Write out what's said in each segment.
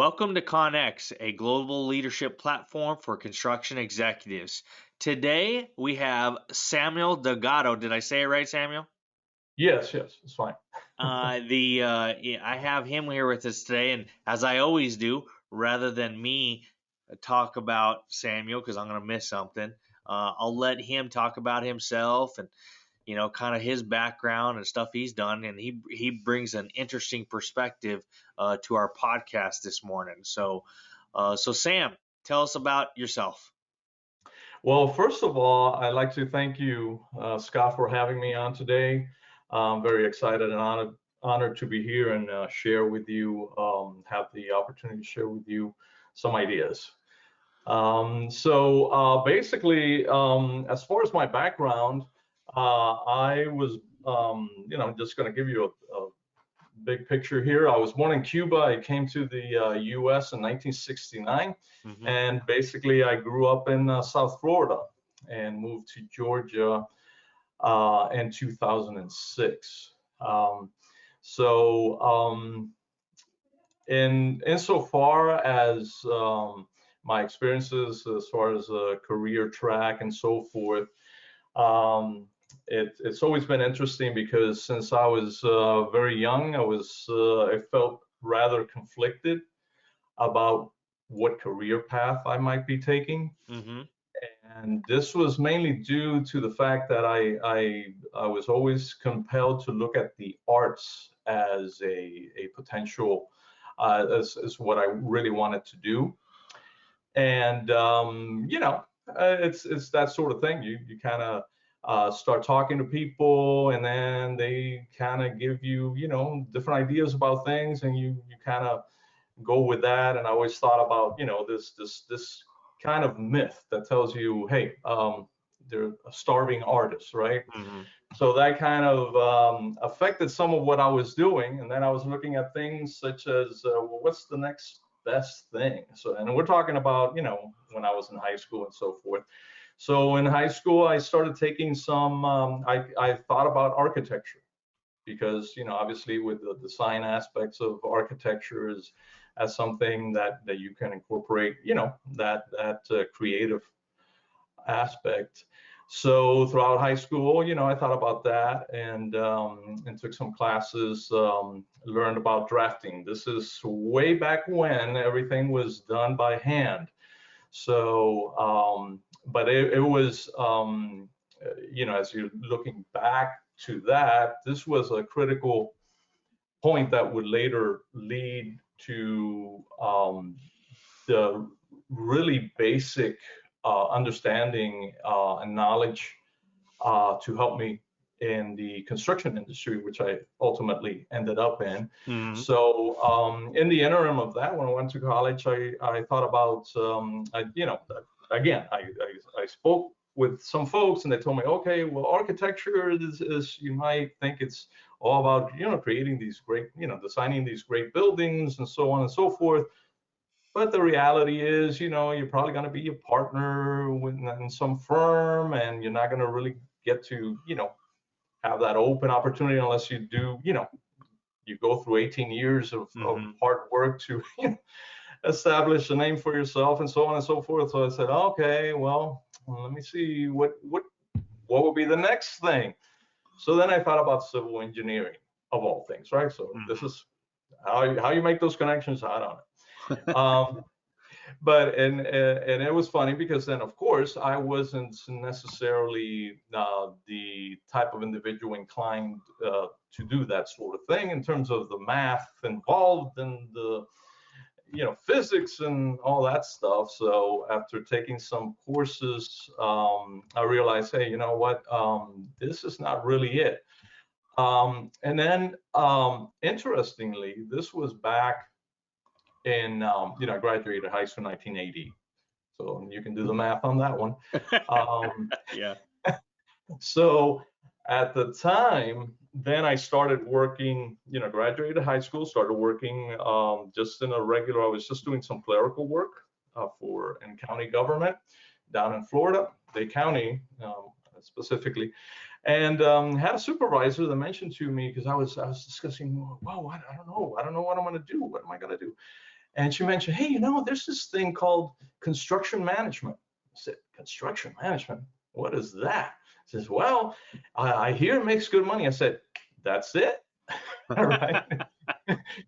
Welcome to CONEXEC, a global leadership platform for construction executives. Today we have Samuel Delgado. Did I say it right, Samuel? Yes, it's fine. Yeah, I have him here with us today, and as I always do, rather than me talk about Samuel because I'm going to miss something, I'll let him talk about himself and kind of his background and stuff he's done, and he brings an interesting perspective to our podcast this morning. So Sam, tell us about yourself. Well, first of all, I'd like to thank you, Scott, for having me on today. I'm very excited and honored to be here and share with you, have the opportunity to share with you some ideas. Basically, as far as my background, I was, just going to give you a big picture here. I was born in Cuba. I came to the U.S. in 1969, Mm-hmm. and basically I grew up in South Florida and moved to Georgia in 2006. So in insofar as my experiences as far as a career track and so forth, it's always been interesting because since I was very young, I felt rather conflicted about what career path I might be taking. Mm-hmm. And this was mainly due to the fact that I was always compelled to look at the arts as a potential, as what I really wanted to do. And it's that sort of thing. You kind of start talking to people, and then they kind of give you different ideas about things, and you kind of go with that. And I always thought about this kind of myth that tells you, hey, they're a starving artist, right? Mm-hmm. So that kind of affected some of what I was doing. And then I was looking at things such as, well, what's the next best thing? So, and we're talking about, when I was in high school and so forth. So in high school, I started taking some, I thought about architecture because, obviously with the design aspects of architecture is as something that you can incorporate, that creative aspect. So throughout high school, I thought about that and took some classes, learned about drafting. This is way back when everything was done by hand. So, but it was, as you're looking back to that, this was a critical point that would later lead to the really basic understanding and knowledge to help me in the construction industry, which I ultimately ended up in. Mm-hmm. So in the interim of that, when I went to college, I thought about, again, I spoke with some folks and they told me, okay, well, architecture is you might think it's all about, creating these great, designing these great buildings and so on and so forth. But the reality is, you're probably going to be a partner in some firm, and you're not going to really get to, have that open opportunity unless you do, you go through 18 years of Mm-hmm. hard work to establish a name for yourself and so on and so forth. So I said, okay, well, let me see what would be the next thing. So then I thought about civil engineering of all things, right? So this is how you make those connections. I don't know. But and it was funny because then of course I wasn't necessarily the type of individual inclined to do that sort of thing in terms of the math involved and the physics and all that stuff. So after taking some courses, I realized, hey, you know what, this is not really it. And then interestingly, this was back in I graduated high school in 1980, so you can do the math on that one. Yeah. So at the time, then I started working, graduated high school, started working just in a regular, I was just doing some clerical work in county government down in Florida, Dade County specifically, and had a supervisor that mentioned to me, because I was discussing, wow, I don't know what I'm going to do. What am I going to do? And she mentioned, hey, there's this thing called construction management. I said, construction management? What is that? She says, well, I hear it makes good money. I said, that's it. All right.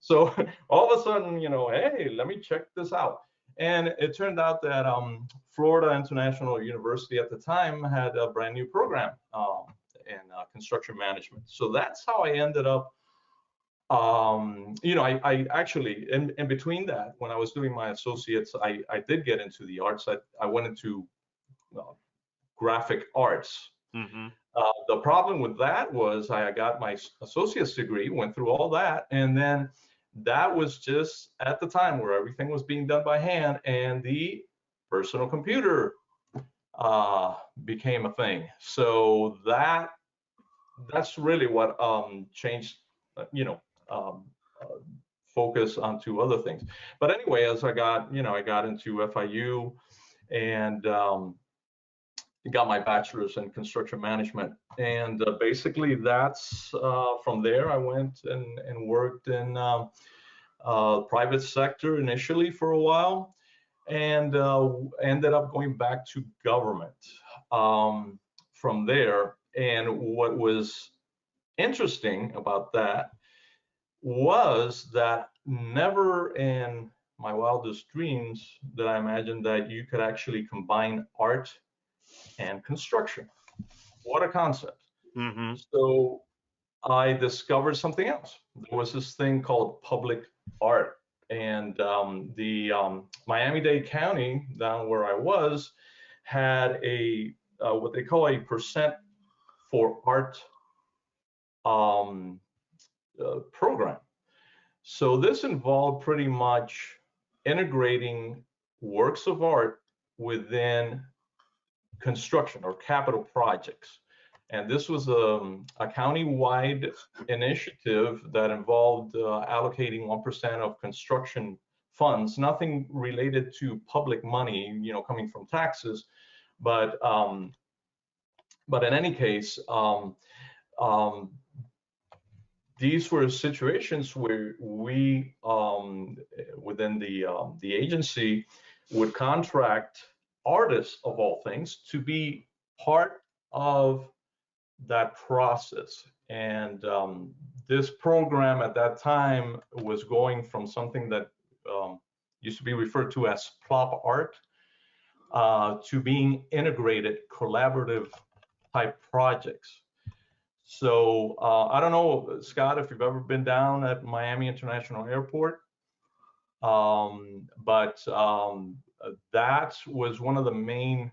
So all of a sudden, hey, let me check this out. And it turned out that Florida International University at the time had a brand new program in construction management. So that's how I ended up. I actually, in between that, when I was doing my associates, I did get into the arts. I went into graphic arts. Mm-hmm. The problem with that was I got my associate's degree, went through all that, and then that was just at the time where everything was being done by hand, and the personal computer became a thing. So that's really what changed, focus onto other things. But anyway, as I got into FIU and got my bachelor's in construction management, and basically that's from there I went and worked in private sector initially for a while, and ended up going back to government from there. And what was interesting about that was that never in my wildest dreams did I imagine that you could actually combine art and construction. What a concept. Mm-hmm. So I discovered something else. There was this thing called public art. And the Miami-Dade County, down where I was, had a what they call a percent for art program. So this involved pretty much integrating works of art within construction or capital projects. And this was a county-wide initiative that involved allocating 1% of construction funds, nothing related to public money, coming from taxes, but in any case, these were situations where we, within the agency, would contract artists of all things to be part of that process. And this program at that time was going from something that used to be referred to as plop art to being integrated collaborative type projects. So I don't know, Scott, if you've ever been down at Miami International Airport, but that was one of the main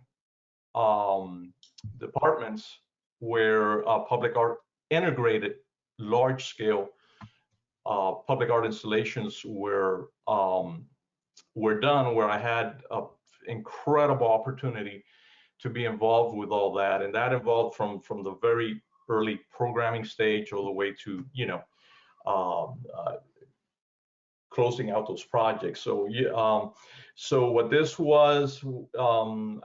departments where public art integrated large-scale public art installations were done, where I had an incredible opportunity to be involved with all that, and that involved from the very early programming stage all the way to closing out those projects. So so what this was,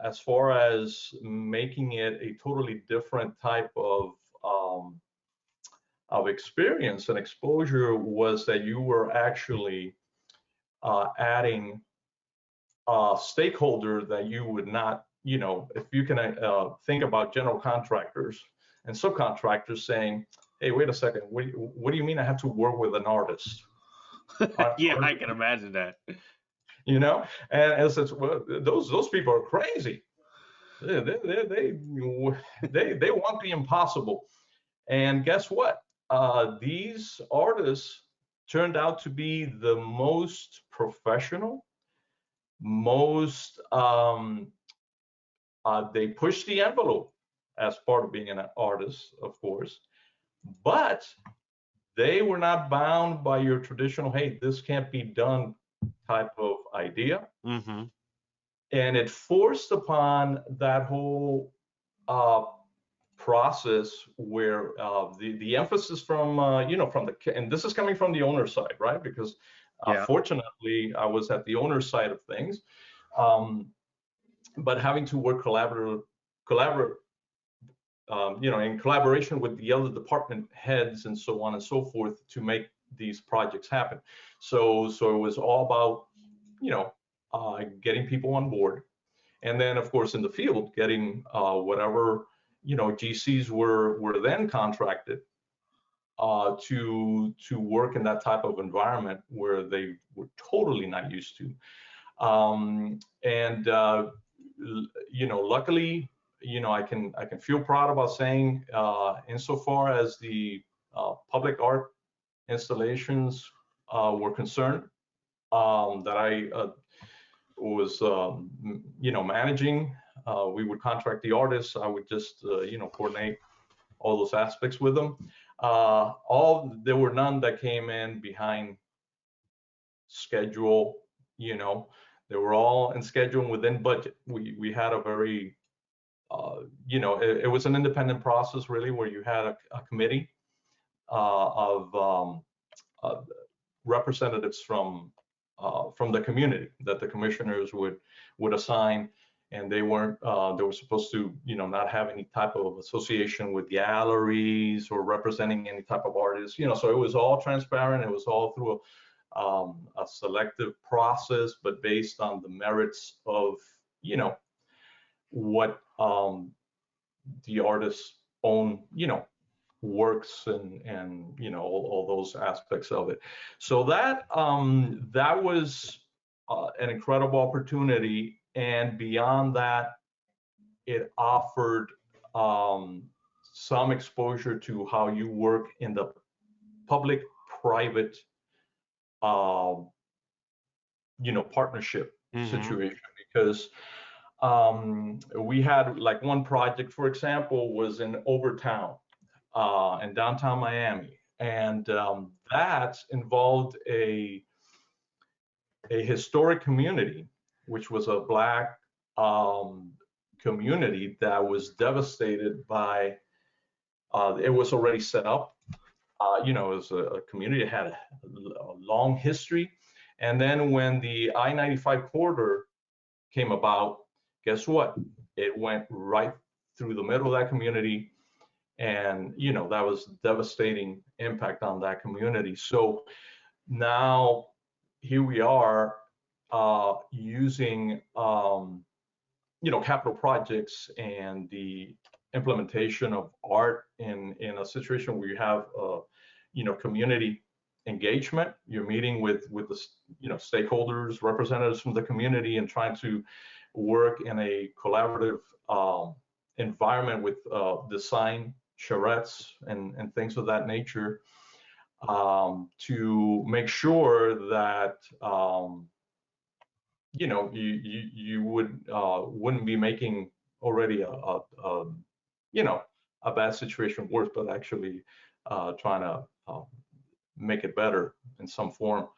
as far as making it a totally different type of experience and exposure, was that you were actually adding a stakeholder that you would not, if you can think about general contractors and subcontractors saying, hey, wait a second, what do you mean I have to work with an artist? Yeah, I can imagine that. And as it's, well, those people are crazy. They want the impossible. And guess what? These artists turned out to be the most professional, most they pushed the envelope as part of being an artist, of course, but they were not bound by your traditional, hey, this can't be done type of idea. Mm-hmm. And it forced upon that whole process where the emphasis from, from and this is coming from the owner side, right? Because fortunately, I was at the owner side of things, but having to work in collaboration with the other department heads and so on and so forth to make these projects happen. So it was all about getting people on board. And then, of course, in the field, getting whatever, GCs were then contracted to work in that type of environment where they were totally not used to. And luckily, I can feel proud about saying, insofar as the public art installations were concerned, that I was managing. We would contract the artists. I would just coordinate all those aspects with them. There were none that came in behind schedule. They were all in schedule and within budget. We had a very it was an independent process, really, where you had a committee of representatives from the community that the commissioners would assign, and they weren't they were supposed to not have any type of association with galleries or representing any type of artists. So it was all transparent. It was all through a selective process, but based on the merits of what the artist's own works and all those aspects of it. So that was an incredible opportunity, and beyond that, it offered some exposure to how you work in the public-private partnership situation, because we had, like, one project, for example, was in Overtown in downtown Miami, and that involved a historic community, which was a Black community that was devastated by, it was already set up, it was a community that had a long history, and then when the I-95 corridor came about, guess what? It went right through the middle of that community, and that was devastating impact on that community. So now here we are using capital projects and the implementation of art in a situation where you have community engagement. You're meeting with the stakeholders, representatives from the community, and trying to work in a collaborative environment with design charrettes and things of that nature, to make sure that you wouldn't be making already a bad situation worse, but actually trying to make it better in some form.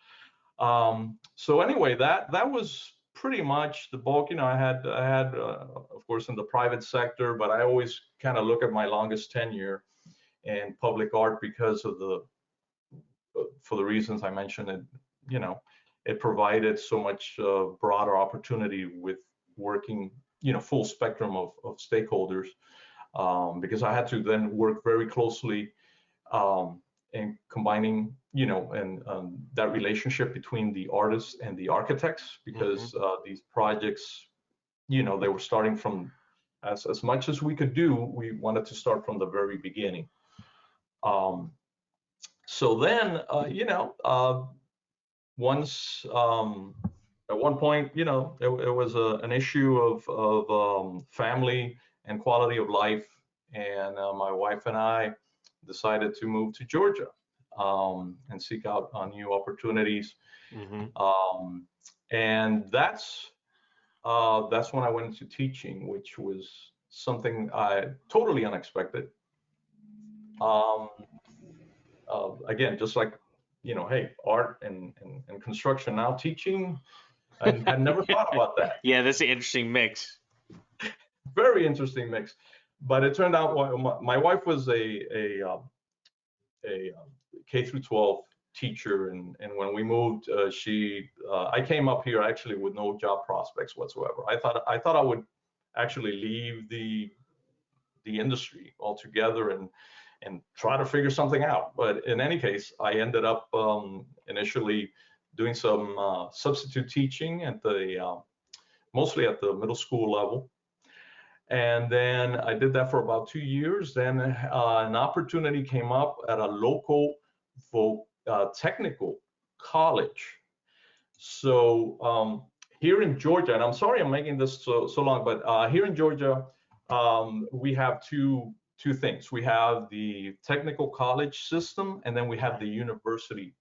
So anyway, that was pretty much the bulk. I had of course, in the private sector, but I always kind of look at my longest tenure in public art because of for the reasons I mentioned. It provided so much broader opportunity with working full spectrum of stakeholders, because I had to then work very closely and combining, and that relationship between the artists and the architects, because these projects, they were starting from, as much as we could do, we wanted to start from the very beginning. So then, once at one point, it was an issue of family and quality of life, and my wife and I decided to move to Georgia and seek out new opportunities. And that's when I went into teaching, which was something totally unexpected. Again, just like, hey, art and construction, now teaching, I had never thought about that. Yeah, that's an interesting mix. Very interesting mix. But it turned out my wife was a K through 12 teacher, and when we moved, I came up here actually with no job prospects whatsoever. I thought I would actually leave the industry altogether and try to figure something out. But in any case, I ended up initially doing some substitute teaching at the mostly at the middle school level. And then I did that for about 2 years. Then an opportunity came up at a local technical college. So here in Georgia, and I'm sorry I'm making this so long, but here in Georgia, we have two things. We have the technical college system, and then we have the university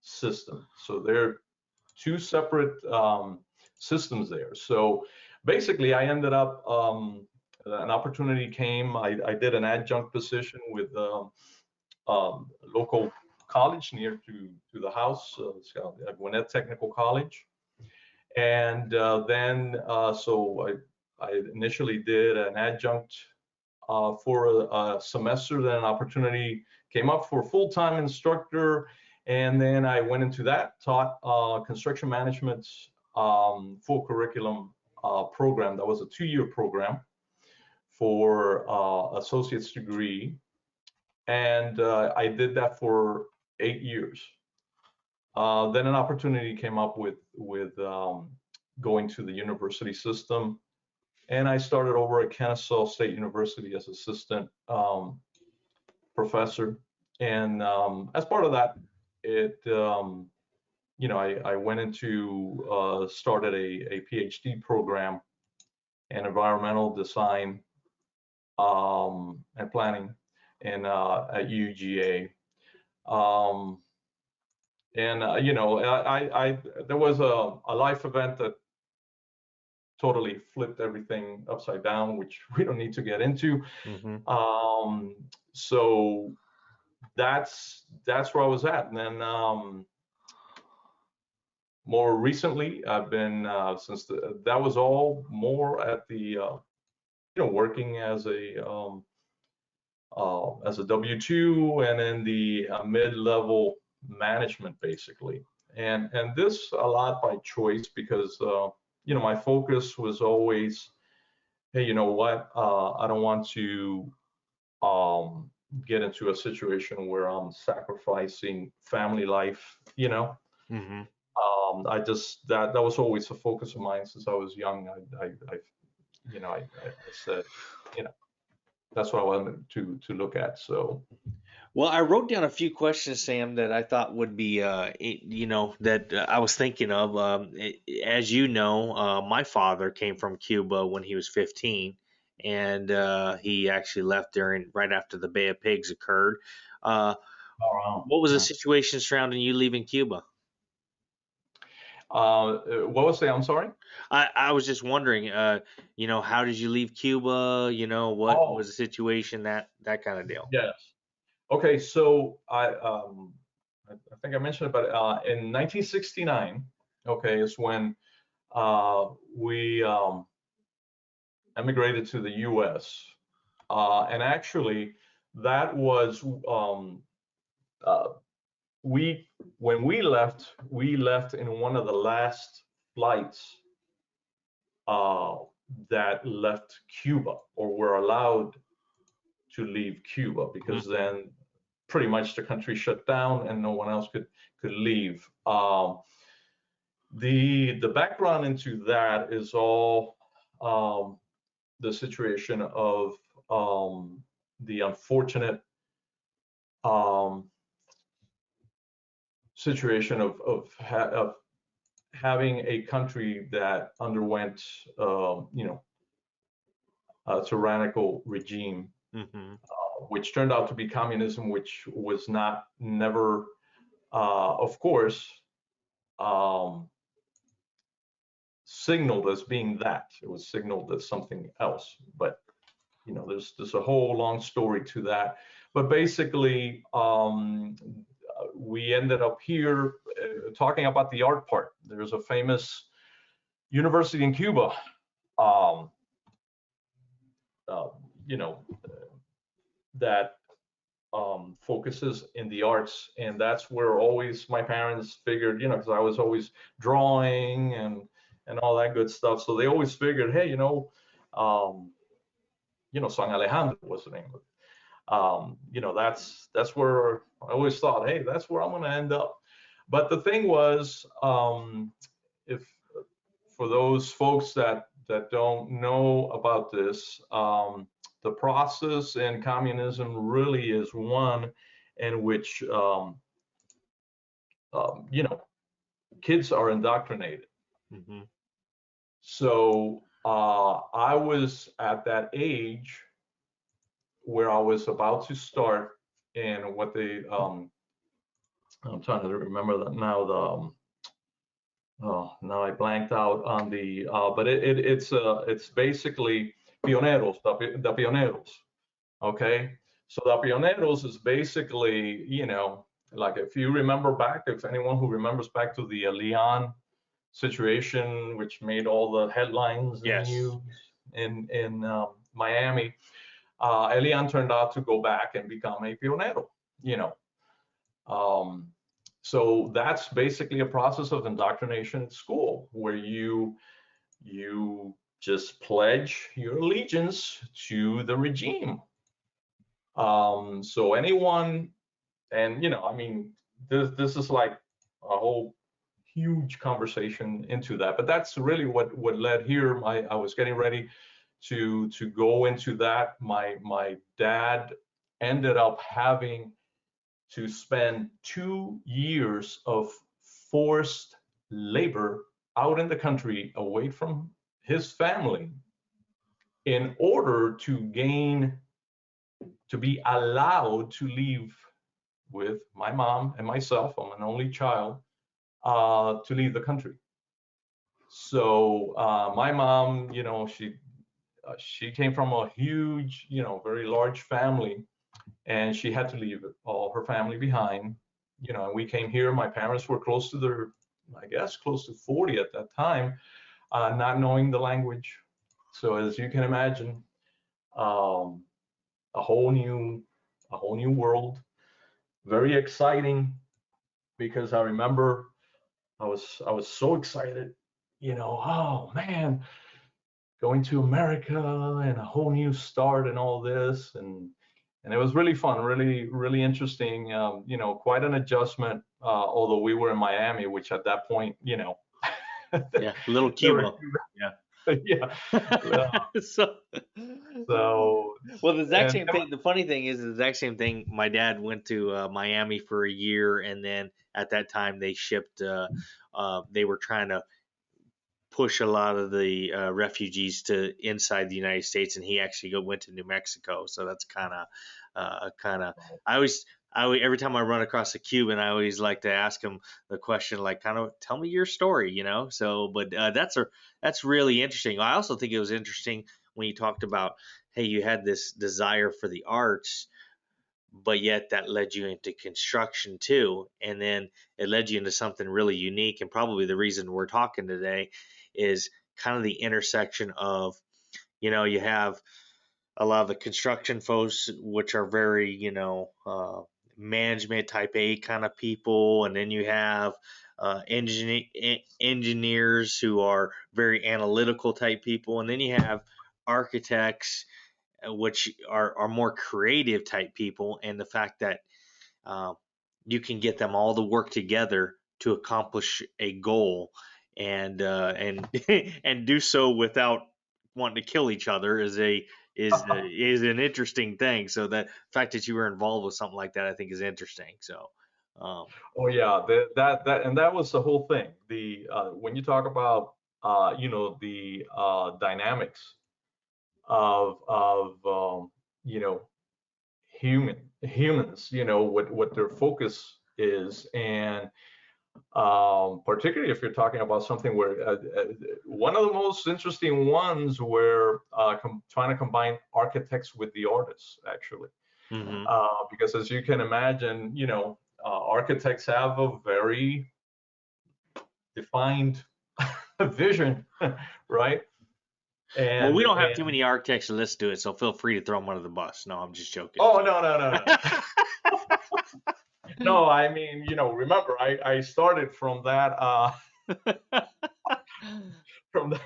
system. So they're two separate systems there. So basically, I ended up an opportunity came. I did an adjunct position with local college near to the house, Gwinnett Technical College. And then so I initially did an adjunct for a semester. Then an opportunity came up for a full-time instructor, and then I went into that, taught construction management full curriculum program. That was a 2-year program for associate's degree, and I did that for 8 years. Then an opportunity came up with going to the university system, and I started over at Kennesaw State University as assistant professor. And as part of that, I went into started a PhD program in environmental design and planning at UGA. There was a life event that totally flipped everything upside down, which we don't need to get into. Mm-hmm. So that's where I was at. And then more recently, I've been that was all more at the working as a W-2 and in the mid-level management, basically. And this a lot by choice, because my focus was always, hey, you know what, I don't want to get into a situation where I'm sacrificing family life, Mm-hmm. I just that was always a focus of mine since I was young. I said, that's what I wanted to look at. So Well, I wrote down a few questions, Sam, that I thought would be, that I was thinking of. As you know, my father came from Cuba when he was 15, and he actually left right after the Bay of Pigs occurred. Uh, what was the situation surrounding you leaving Cuba? What was that? I'm sorry. I was just wondering, how did you leave Cuba? What was the situation, that kind of deal? Yes. Okay, so I think I mentioned it, but in 1969, okay, is when we emigrated to the U.S. And actually, that was when we left in one of the last flights that left Cuba, or were allowed to leave Cuba, because then pretty much the country shut down and no one else could leave. The background into that is all the situation of the unfortunate situation of having a country that underwent a tyrannical regime, which turned out to be communism, which was never, of course, signaled as being that. It was signaled as something else. But there's a whole long story to that. But basically, we ended up here talking about the art part. There's a famous university in Cuba, that focuses in the arts, and that's where always my parents figured, because I was always drawing and all that good stuff. So they always figured, hey, San Alejandro was the name of it. That's where I always thought, hey, that's where I'm going to end up. But the thing was, if for those folks that don't know about this, the process in communism really is one in which you know, kids are indoctrinated. Mm-hmm. So I was at that age where I was about to start in what they I'm trying to remember that now. The oh, now I blanked out on the but it's basically pioneros, the pioneros. Okay, so the pioneros is basically, you know, like if you remember back, if anyone who remembers back to the Leon situation, which made all the headlines and Yes. news in Miami, Elian turned out to go back and become a pionero, you know. Um, so that's basically a process of indoctrination at school where you just pledge your allegiance to the regime. So anyone, and you know, I mean, this is like a whole huge conversation into that, but that's really what led here. I was getting ready to go into that. My dad ended up having to spend 2 years of forced labor out in the country away from his family in order to gain to be allowed to leave with my mom and myself. I'm an only child, to leave the country. So my mom, you know, she came from a huge, you know, very large family, and she had to leave all her family behind. You know, and we came here. My parents were close to their, I guess, close to 40 at that time, not knowing the language. So as you can imagine, um, a whole new, a whole new world. Very exciting because I remember I was so excited. You know, oh man, going to America and a whole new start and all this, and it was really fun, really interesting. You know, quite an adjustment. Although we were in Miami, which at that point, you know, Yeah. Little there were Cuba. Yeah. yeah. Uh, So, So well, the exact and same thing. The funny thing is, the exact same thing. My dad went to Miami for a year, and then at that time they shipped. They were trying to push a lot of the refugees to inside the United States, and he actually went to New Mexico. So that's kind of. I always, every time I run across a Cuban, I always like to ask him the question, like, kind of, tell me your story, you know. So, but that's really interesting. I also think it was interesting when you talked about, hey, you had this desire for the arts, but yet that led you into construction too, and then it led you into something really unique, and probably the reason we're talking today is kind of the intersection of, you have a lot of the construction folks which are very, management type A kind of people, and then you have engineers who are very analytical type people, and then you have architects, which are more creative type people, and the fact that uh, you can get them all to work together to accomplish a goal, and and do so without wanting to kill each other is an interesting thing. So that fact that you were involved with something like that, I think, is interesting. So, um, oh yeah, that and that was the whole thing. The when you talk about you know, the dynamics of you know, humans, you know, what their focus is, and particularly if you're talking about something where one of the most interesting ones where trying to combine architects with the artists, actually, mhm. because as you can imagine, you know, architects have a very defined vision, right? Well, we don't have too And many architects to listen to it, so feel free to throw them under the bus. No, I'm just joking. oh no no no no no, I mean, you know, remember I started from that from that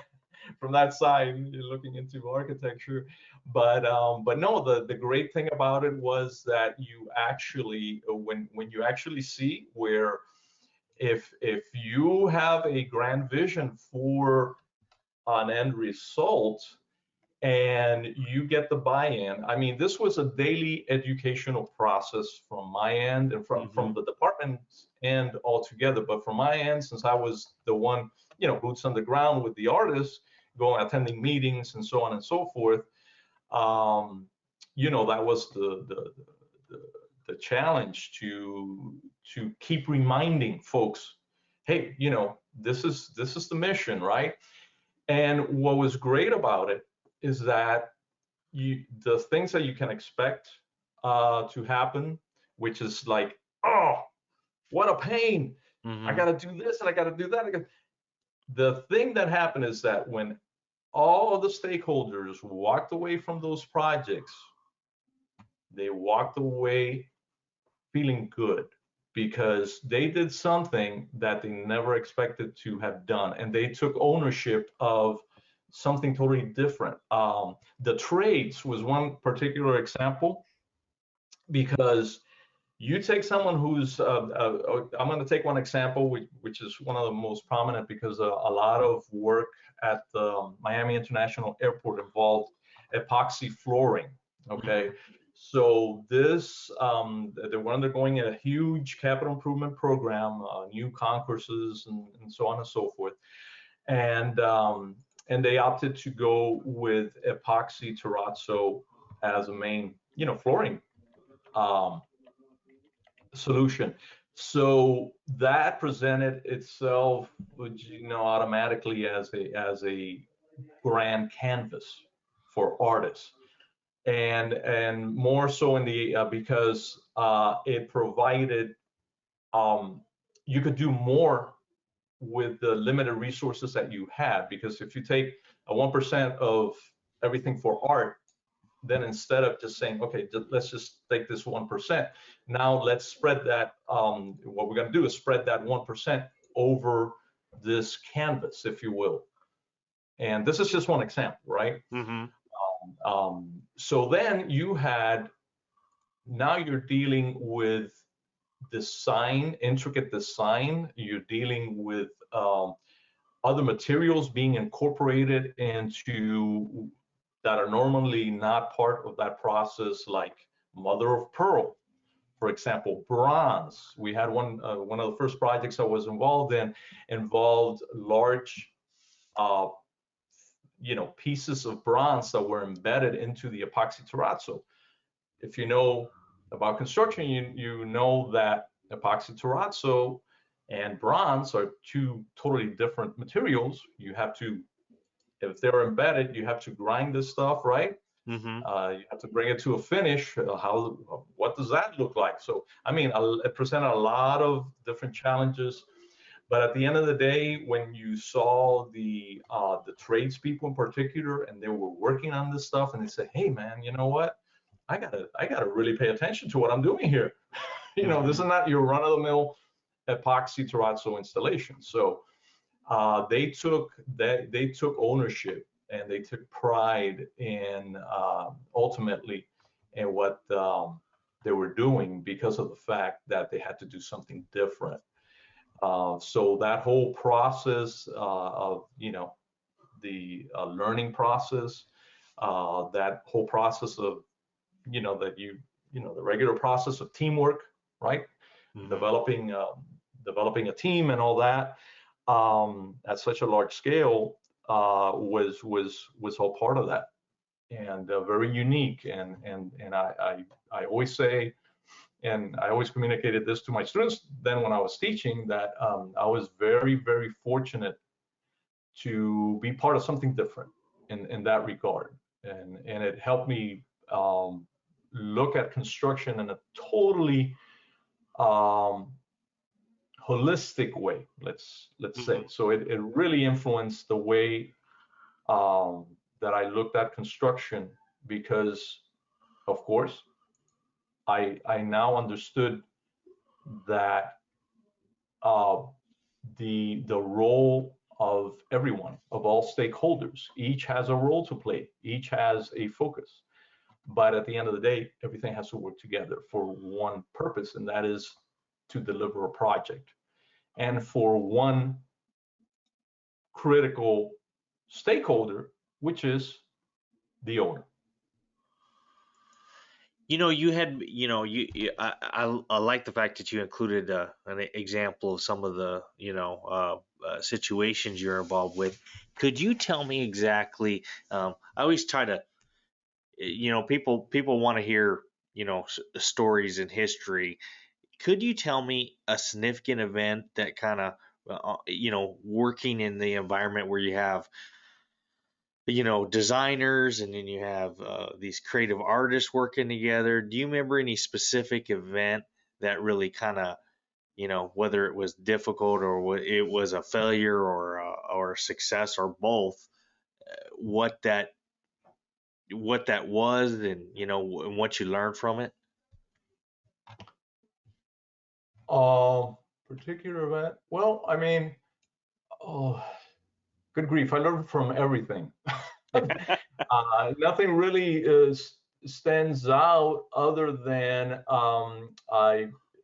from that side, looking into architecture. But no, the great thing about it was that you actually, when you actually see where if you have a grand vision for an end result and you get the buy-in. I mean, this was a daily educational process from my end and from the department's end altogether. But from my end, since I was the one, boots on the ground with the artists, going attending meetings and so on and so forth, that was the challenge to keep reminding folks, hey, this is the mission, right? And what was great about it is that the things that you can expect to happen, which is like, oh, what a pain. I got to do this and I got to do that. The thing that happened is that when all of the stakeholders walked away from those projects, they walked away feeling good because they did something that they never expected to have done, and they took ownership of something totally different. The trades was one particular example, because you take someone who's, I'm going to take one example, which is one of the most prominent, because a lot of work at the Miami International Airport involved epoxy flooring. Okay. So this, they were undergoing a huge capital improvement program, new concourses and so on and so forth. And they opted to go with epoxy terrazzo as a main, flooring solution. So that presented itself, automatically as a grand canvas for artists, and more so in the because it provided, you could do more with the limited resources that you had. Because if you take a 1% of everything for art, then instead of just saying, okay, let's just take this 1%, now let's spread that. What we're going to do is spread that 1% over this canvas, if you will. And this is just one example, right? So then now you're dealing with design, intricate design. You're dealing with other materials being incorporated into that are normally not part of that process, like mother of pearl, for example, bronze. We had one of the first projects I was involved in involved large, pieces of bronze that were embedded into the epoxy terrazzo. If you know about construction, you know that epoxy terrazzo and bronze are two totally different materials. You have to, if they're embedded, you have to grind this stuff, right? You have to bring it to a finish. What does that look like? So, I mean, it presented a lot of different challenges. But at the end of the day, when you saw the tradespeople in particular, and they were working on this stuff, and they said, "Hey, man, you know what? I gotta really pay attention to what I'm doing here. This is not your run-of-the-mill epoxy terrazzo installation." So they took ownership, and they took pride in ultimately in what they were doing, because of the fact that they had to do something different. So that whole process of the learning process, that whole process of the regular process of teamwork, right? Developing a team and all that at such a large scale was all part of that, and very unique. And I always say, and I always communicated this to my students then when I was teaching, that I was very, very fortunate to be part of something different in that regard, and it helped me look at construction in a totally holistic way, let's say. So it really influenced the way that I looked at construction, because, of course, I now understood that the role of everyone, of all stakeholders, each has a role to play, each has a focus. But at the end of the day, everything has to work together for one purpose, and that is to deliver a project. and for one critical stakeholder, which is the owner. You had, I like the fact that you included an example of some of the, situations you're involved with. Could you tell me exactly? I always try to, people want to hear, stories in history. Could you tell me a significant event that kind of, working in the environment where you have, designers, and then you have these creative artists working together? Do you remember any specific event that really kind of, whether it was difficult or it was a failure or a success or both, what that was, and and what you learned from it? Particular event? Well, I mean, oh, good grief, I learned from everything. Nothing really stands out other than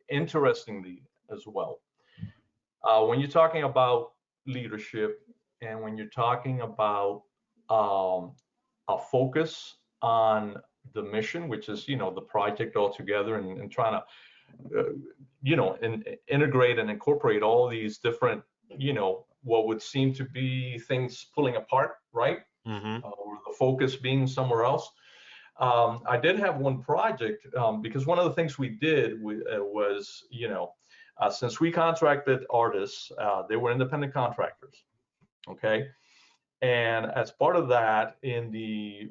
interestingly as well. When you're talking about leadership and when you're talking about a focus on the mission, which is, the project altogether, and trying to, integrate and incorporate all these different, what would seem to be things pulling apart, right? Mm-hmm. Or the focus being somewhere else. I did have one project because one of the things we did was, since we contracted artists, they were independent contractors, okay? And as part of that, in the,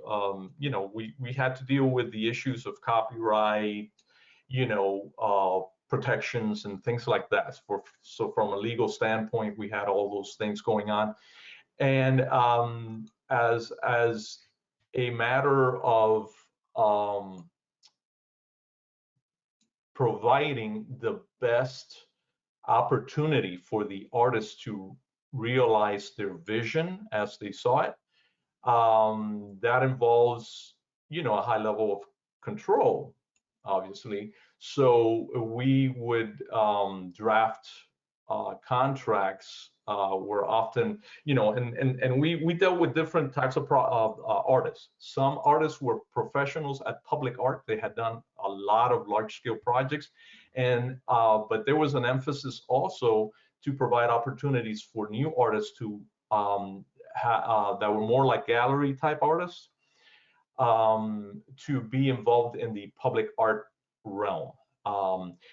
we had to deal with the issues of copyright, protections and things like that. So from a legal standpoint, we had all those things going on. And as a matter of providing the best opportunity for the artists to realize their vision as they saw it, that involves, a high level of control, obviously. So we would draft contracts were often, and we dealt with different types of artists. Some artists were professionals at public art. They had done a lot of large scale projects. And but there was an emphasis also to provide opportunities for new artists to that were more like gallery type artists to be involved in the public art realm.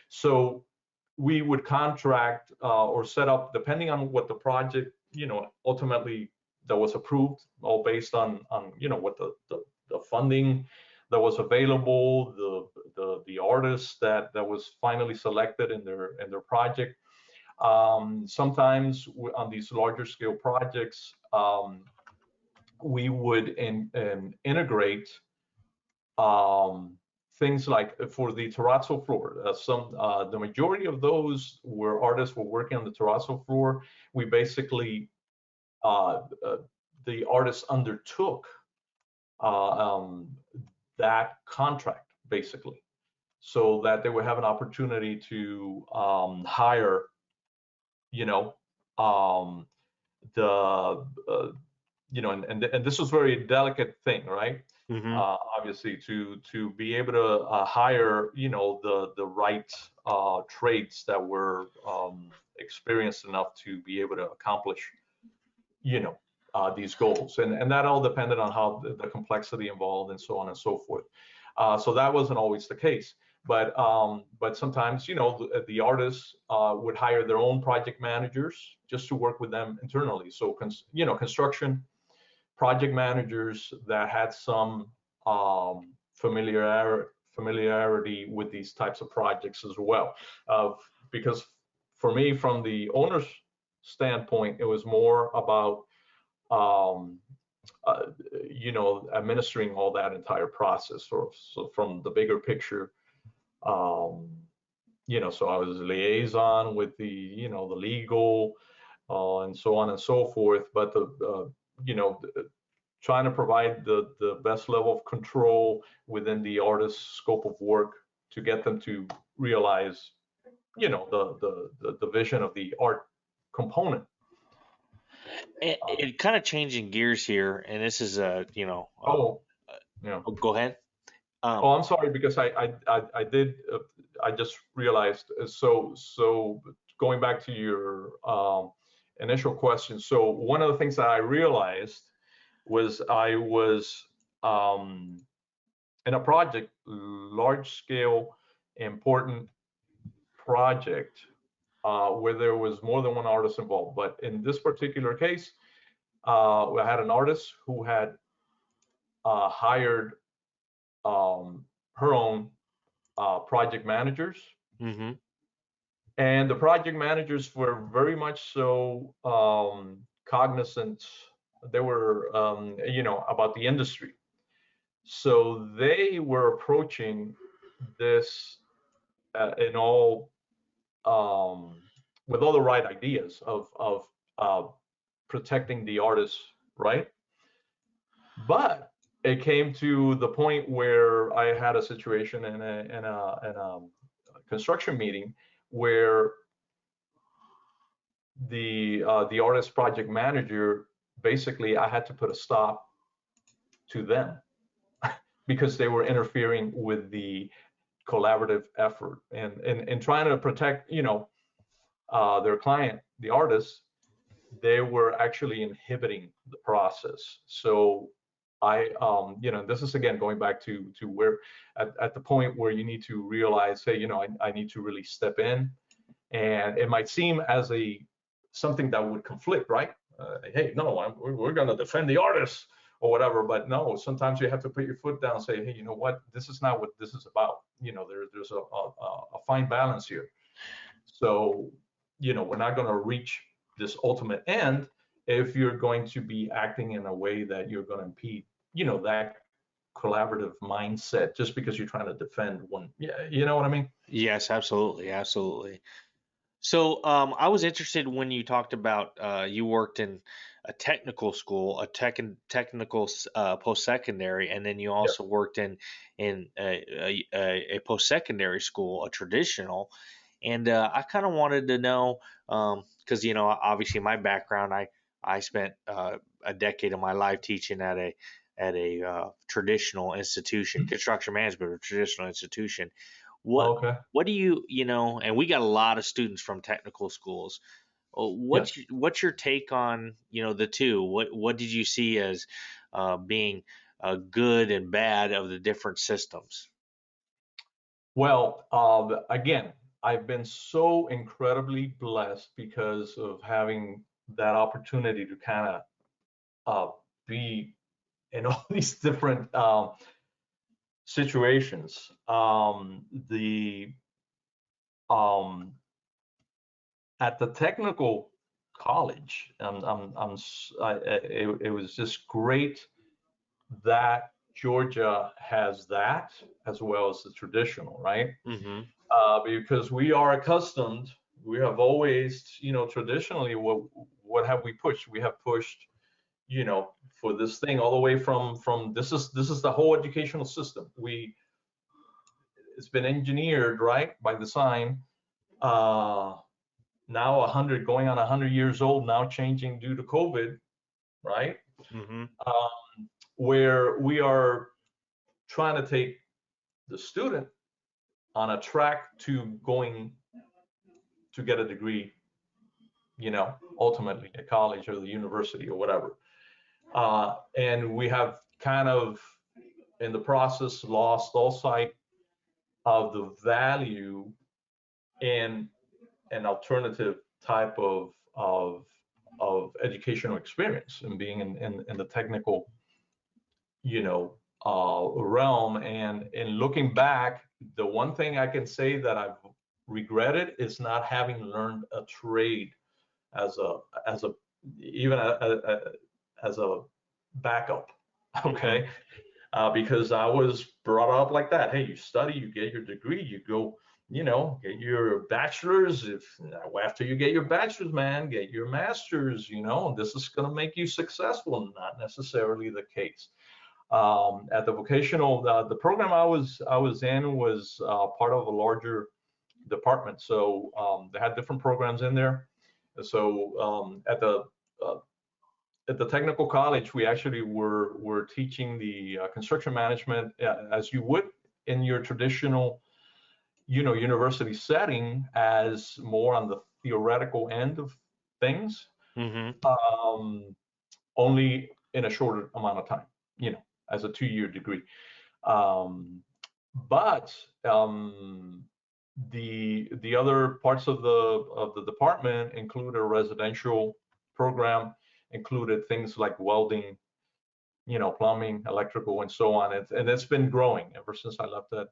So we would contract or set up, depending on what the project, ultimately that was approved, all based on what the funding that was available, the artist that was finally selected in their project. Sometimes on these larger scale projects, we would integrate things like for the terrazzo floor. The majority of those where artists were working on the terrazzo floor, we basically the artists undertook that contract basically, so that they would have an opportunity to hire, um, the and this was a very delicate thing, right? Mm-hmm. Obviously, to be able to hire, the right trades that were experienced enough to be able to accomplish, these goals, and that all depended on how the complexity involved and so on and so forth. So that wasn't always the case. But sometimes, the artists would hire their own project managers just to work with them internally. So, construction project managers that had some familiarity with these types of projects as well. Because for me, from the owner's standpoint, it was more about administering all that entire process. So from the bigger picture, so I was a liaison with the, the legal and so on and so forth. But trying to provide the best level of control within the artist's scope of work to get them to realize the vision of the art component. It kind of changing gears here, and this is Oh, yeah. oh, go ahead. Oh, I'm sorry, because I did I just realized, so going back to your initial question. So one of the things that I realized was I was in a project, large scale, important project, where there was more than one artist involved. But in this particular case, we had an artist who had hired her own project managers, Mm-hmm. and the project managers were very much so cognizant. They were, about the industry, so they were approaching this in all with all the right ideas of uh, protecting the artists, right? But it came to the point where I had a situation in a construction meeting where the artist project manager, basically I had to put a stop to them because they were interfering with the collaborative effort and trying to protect their client, the artist. They were actually inhibiting the process. So this is again going back to where at the point where you need to realize, hey, I need to really step in, and it might seem as a something that would conflict, right? Hey, no, we're going to defend the artist or whatever, but no, sometimes you have to put your foot down and say, hey, you know what, this is not what this is about. There's a fine balance here. So, we're not going to reach this ultimate end if you're going to be acting in a way that you're going to impede, that collaborative mindset just because you're trying to defend one. Yeah, you know what I mean? Yes, absolutely, absolutely. So I was interested when you talked about you worked in a technical school, a technical post-secondary, and then you Yeah. also worked in a post-secondary school, a traditional. And I kind of wanted to know because obviously my background, I spent a decade of my life teaching at a traditional institution, construction management, or traditional institution. What Okay. what do and we got a lot of students from technical schools. Yeah. What's your take on the two? What did you see as being good and bad of the different systems? Well, again, I've been so incredibly blessed because of having that opportunity to kind of be in all these different situations. The um, At the technical college, it was just great that Georgia has that as well as the traditional, right? Mm-hmm. Because we are accustomed, we have always, traditionally, what have we pushed? We have pushed, for this thing all the way from this is the whole educational system. It's been engineered, right, by design. Now 100, going on 100 years old, now changing due to COVID, right? Mm-hmm. Where we are trying to take the student on a track to going to get a degree, ultimately at college or the university or whatever. And we have kind of, in the process, lost all sight of the value in an alternative type of educational experience and being in the technical, realm. And in looking back, the one thing I can say that I've regretted is not having learned a trade as a even as a backup. Mm-hmm. Okay. Because I was brought up like that. Hey, you study, you get your degree, you go, get your bachelor's. If after you get your bachelor's, man, get your master's. This is going to make you successful. Not necessarily the case. At the vocational, the program I was in was part of a larger department. So they had different programs in there. So uh, at the technical college, we actually were teaching the construction management as you would in your traditional, university setting, as more on the theoretical end of things, Mm-hmm. um, only in a shorter amount of time, as a 2-year degree. Um, but the other parts of the department include a residential program, included things like welding, plumbing, electrical, and so on. And it's been growing ever since I left that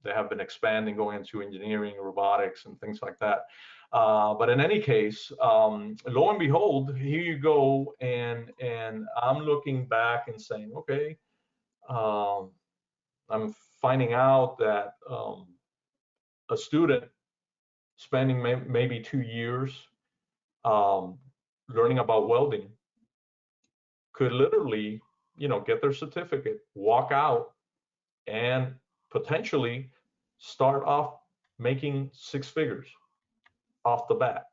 they have been expanding, going into engineering, robotics, and things like that. But in any case, lo and behold, here you go, and I'm looking back and saying, okay, I'm finding out that a student spending maybe 2 years um, learning about welding could literally, get their certificate, walk out, and potentially start off making 6 figures off the bat,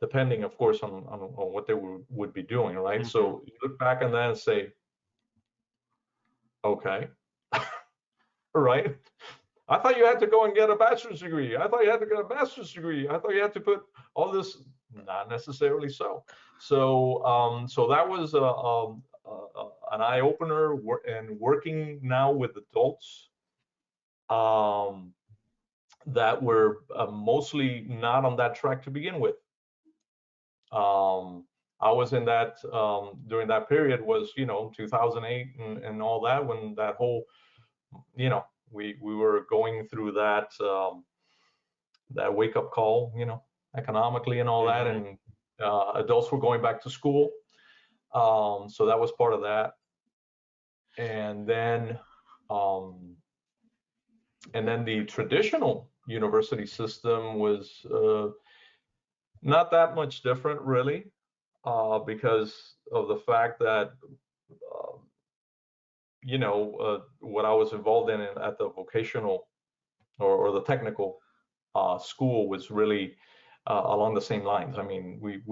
depending, of course, on what they would be doing, right? Mm-hmm. So you look back on that and say, okay, right? I thought you had to go and get a bachelor's degree. I thought you had to get a master's degree. I thought you had to put all this. Not necessarily so. So that was an eye opener. And working now with adults um, that were mostly not on that track to begin with. I was in that during that period was 2008 and all that, when that whole we were going through that wake up call, economically and all that, Mm-hmm. and adults were going back to school. So that was part of that. And then um, the traditional university system was not that much different, really, because of the fact that uh, what I was involved in at the vocational or the technical school was really along the same lines. I mean, we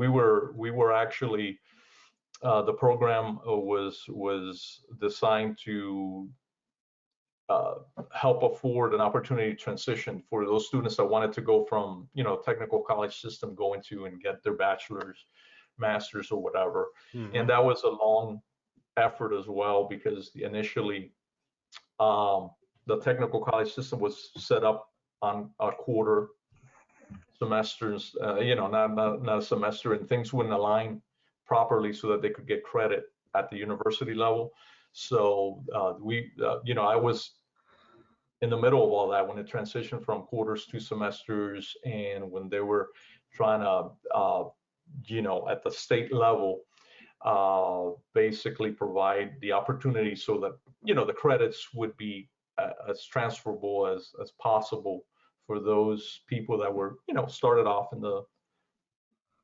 were actually the program was designed to uh, help afford an opportunity to transition for those students that wanted to go from technical college system, go into and get their bachelor's, master's, or whatever. Mm-hmm. And that was a long effort as well, because initially um, the technical college system was set up on a quarter semesters, not a semester, and things wouldn't align properly so that they could get credit at the university level. So I was in the middle of all that when it transitioned from quarters to semesters, and when they were trying to, at the state level, basically provide the opportunity so that the credits would be as transferable as possible for those people that were started off in the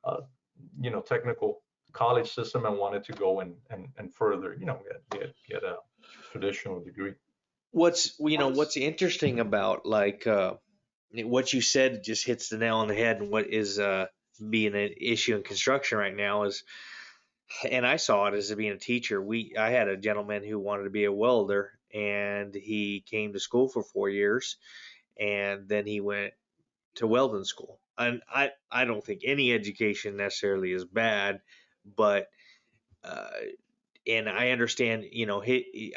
uh, technical college system and wanted to go and further get a traditional degree. What's interesting about like what you said just hits the nail on the head, and what is being an issue in construction right now is, and I saw it as being a teacher. I had a gentleman who wanted to be a welder, and he came to school for 4 years, and then he went to welding school. And I don't think any education necessarily is bad, but uh, and I understand,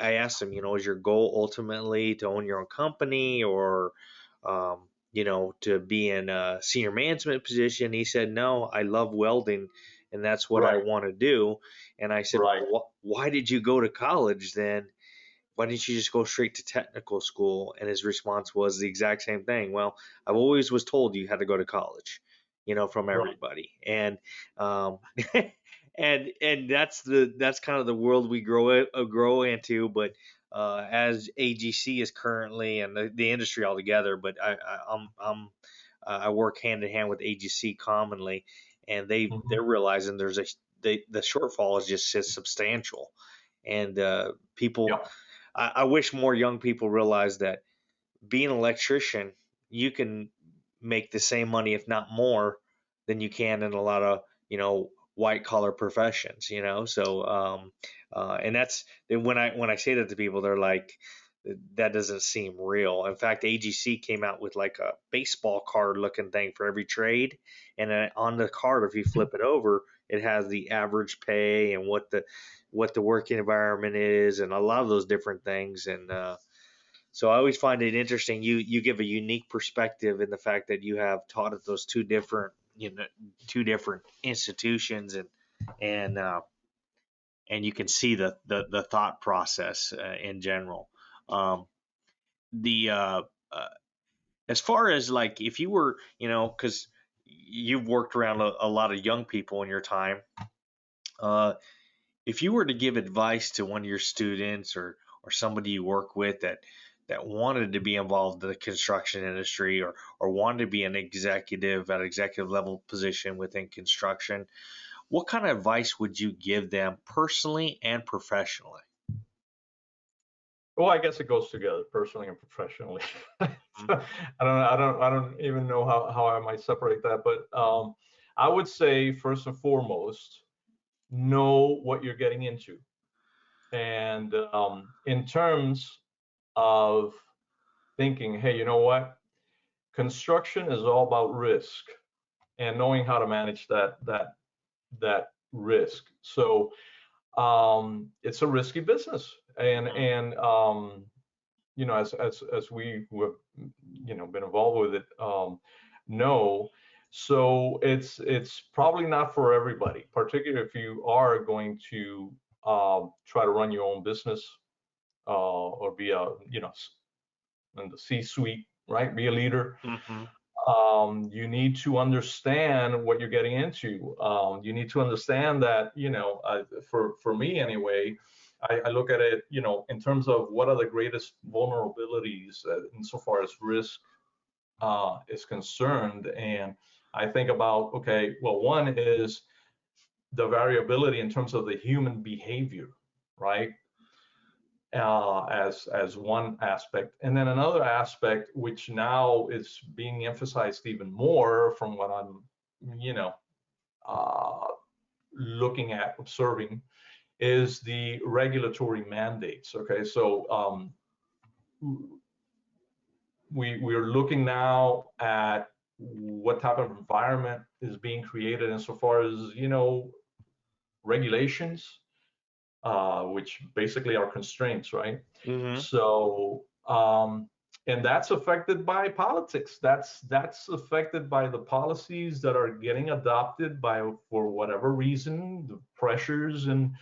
I asked him, is your goal ultimately to own your own company, or, to be in a senior management position? He said, no, I love welding, and that's what I Right, want to do. And I said, right. well, why did you go to college then? Why didn't you just go straight to technical school? And his response was the exact same thing. Well, I've always was told you had to go to college, from Right. everybody. And um, and that's kind of the world we grow into. But as AGC is currently, and the industry altogether, but I work hand in hand with AGC commonly, and they're Mhm. realizing the shortfall is just substantial, and people. Yep. I wish more young people realize that being an electrician, you can make the same money, if not more, than you can in a lot of, white collar professions, So, and that's when I say that to people, they're like, that doesn't seem real. In fact, AGC came out with like a baseball card looking thing for every trade, and on the card, if you flip it over, it has the average pay and what the working environment is, and a lot of those different things. And so I always find it interesting. You give a unique perspective in the fact that you have taught at those two different institutions, and uh, and you can see the thought process in general. Um, the As far as like if you were, because you've worked around a lot of young people in your time, uh, if you were to give advice to one of your students or somebody you work with that wanted to be involved in the construction industry or wanted to be an executive at executive level position within construction, what kind of advice would you give them personally and professionally? Well, I guess it goes together, personally and professionally. Mhm. I don't even know how I might separate that, but I would say first and foremost, know what you're getting into. And in terms of thinking, hey, you know what? Construction is all about risk and knowing how to manage that risk. So it's a risky business, and as we who have been involved with it know. So it's probably not for everybody, particularly if you are going to try to run your own business or be a in the C-suite, right? Be a leader. Mhm. You need to understand what you're getting into. You need to understand that, for me anyway, I look at it, in terms of what are the greatest vulnerabilities insofar as risk is concerned. And I think about, okay, well, one is the variability in terms of the human behavior, right? As one aspect, and then another aspect, which now is being emphasized even more from what I'm, you know, uh, looking at, observing, is the regulatory mandates. Okay, so we're looking now at what type of environment is being created insofar as regulations, which basically are constraints, right? Mhm. So, and that's affected by politics. That's affected by the policies that are getting adopted by, for whatever reason, the pressures, and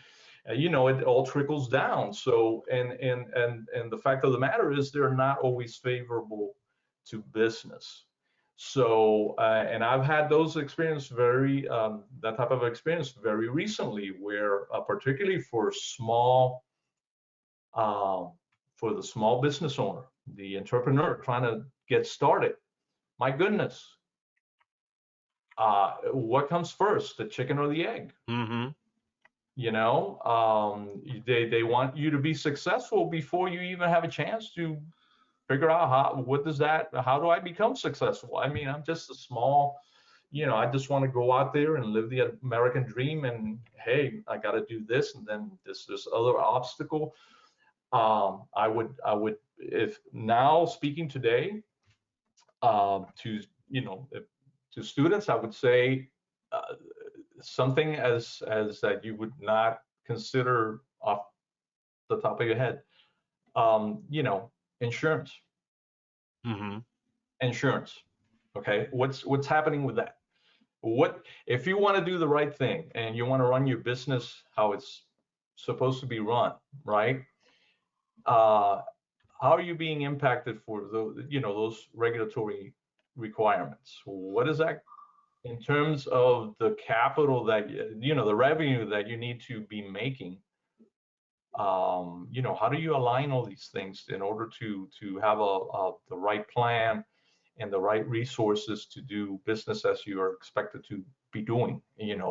it all trickles down. So, and the fact of the matter is, they're not always favorable to business. So, and I've had those experience that type of experience very recently, where particularly uh, for the small business owner, the entrepreneur trying to get started. My goodness, what comes first, the chicken or the egg? Mhm. They want you to be successful before you even have a chance to figure out how do I become successful? I mean, I'm just a small, I just want to go out there and live the American dream, and hey, I got to do this, and then this other obstacle. I would, if now speaking today to to students, I would say uh, something as that you would not consider off the top of your head. Insurance, Mhm. insurance. Okay, what's happening with that? What if you want to do the right thing and you want to run your business how it's supposed to be run, right? Uh, how are you being impacted for those regulatory requirements? What is that in terms of the capital that the revenue that you need to be making? How do you align all these things in order to have the right plan and the right resources to do business as you are expected to be doing?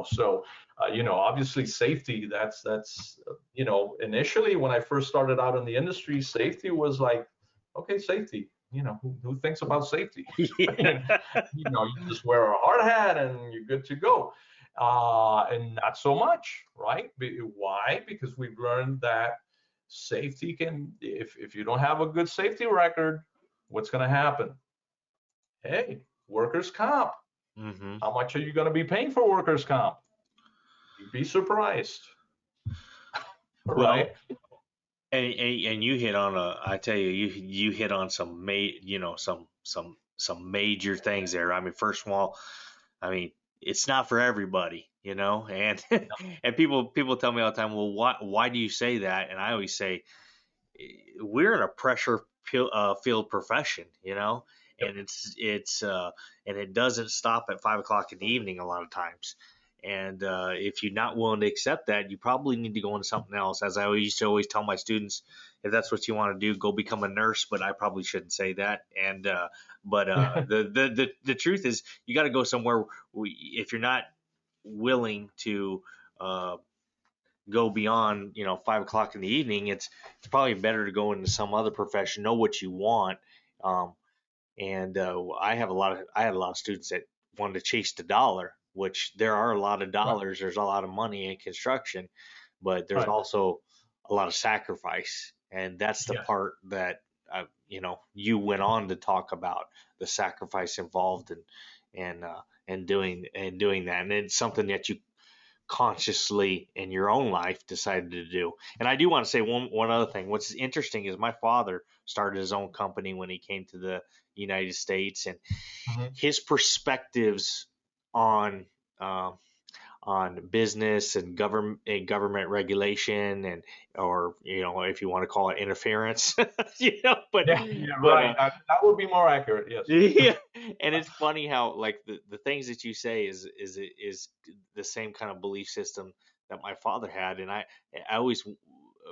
So obviously safety. That's initially when I first started out in the industry, safety was like, okay, safety. who thinks about safety? Yeah. And, you just wear a hard hat and you're good to go. And not so much, right? Why? Because we've learned that safety can, if you don't have a good safety record, what's going to happen? Hey, workers' comp. Hmm. How much are you going to be paying for workers' comp? You'd be surprised, Well, right? and you hit on I tell you, you hit on some major things there. I mean, first of all, I mean, it's not for everybody, and and people tell me all the time, well, why do you say that? And I always say, we're in a field profession, Yep. and and it doesn't stop at 5 o'clock in the evening a lot of times. And if you're not willing to accept that, you probably need to go into something else. As I used to always tell my students, if that's what you want to do, go become a nurse. But I probably shouldn't say that. And but the truth is, you got to go somewhere. If you're not willing to uh, go beyond 5 o'clock in the evening, it's probably better to go into some other profession, know what you want. um, and I had a lot of students that wanted to chase the dollar, which there are a lot of Right. dollars, there's a lot of money in construction, but there's Right. also a lot of sacrifice, and that's the Yes. part that you went on to talk about, the sacrifice involved and doing that, and it's something that you consciously in your own life decided to do. And I do want to say one other thing. What's interesting is my father started his own company when he came to the United States, and Mhm. his perspectives on uh, on business and government regulation, and or if you want to call it interference, but Yeah. Yeah. but Right. That would be more accurate. Yes. yeah, and it's funny how like the things that you say is the same kind of belief system that my father had, and I always